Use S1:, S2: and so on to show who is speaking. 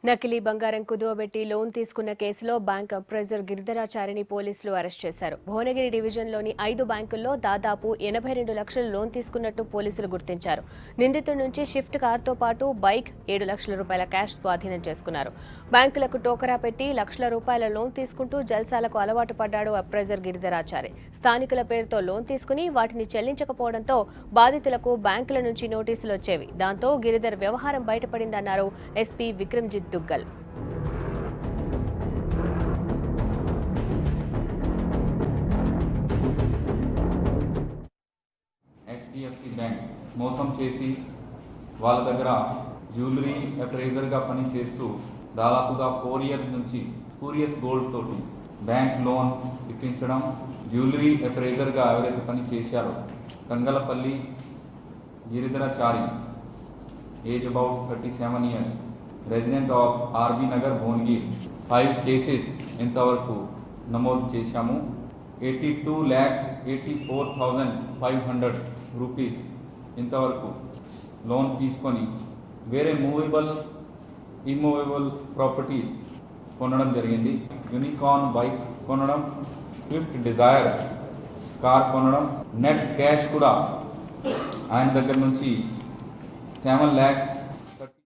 S1: నకిలీ బంగారం కుదువబెట్టి లోన్ తీసుకున్న కేసులో బ్యాంక్ అప్రైజర్ గిరిధరాచారిని పోలీసులు అరెస్ట్ చేశారు. భువనగిరి డివిజన్లోని 5 బ్యాంకుల్లో దాదాపు 82 లక్షల లోన్ తీసుకున్నట్టు పోలీసులు గుర్తించారు. నిందితుడి నుంచి షిఫ్ట్ కార్తో పాటు బైక్, 7 లక్షల రూపాయల క్యాష్ స్వాధీనం చేసుకున్నారు. బ్యాంకులకు టోకరా పెట్టి లక్షల రూపాయల లోన్ తీసుకుంటూ జల్సాలకు అలవాటు పడ్డాడు అప్రైజర్ గిరిధరాచారి. స్థానికుల పేరుతో లోన్ తీసుకుని వాటిని చెల్లించకపోవడంతో బాధితులకు బ్యాంకుల నుంచి నోటీసులు వచ్చేవి. దాంతో గిరిధర్ వ్యవహారం బయటపడిందన్నారు SP Vikramjit Duggal.
S2: HDFC bank మోసం చేసి వాళ్ళ దగ్గర జ్యువెలరీ అప్రైజర్గా పని చేస్తూ దాదాపుగా 4 ఇయర్స్ నుంచి స్పూరియస్ గోల్డ్ తోటి బ్యాంక్ లోన్ ఇప్పించడం. జ్యువెలరీ అప్రైజర్గా ఎవరైతే పని చేశారో Thangalapalli Giridharachari, age about 37 years, resident of RB Nagar Bhuvanagiri, 5 cases ఇంతవరకు నమోదు చేశాము. 82,84,500 రూపీస్ ఇంతవరకు లోన్ తీసుకొని వేరే మూవబుల్, ఇమ్మూవబుల్ ప్రాపర్టీస్ కొనడం జరిగింది. యూనికార్న్ బైక్ కొనడం, స్విఫ్ట్ డిజైర్ కార్ కొనడం. నెట్ క్యాష్ కూడా ఆయన దగ్గర నుంచి 7,00,000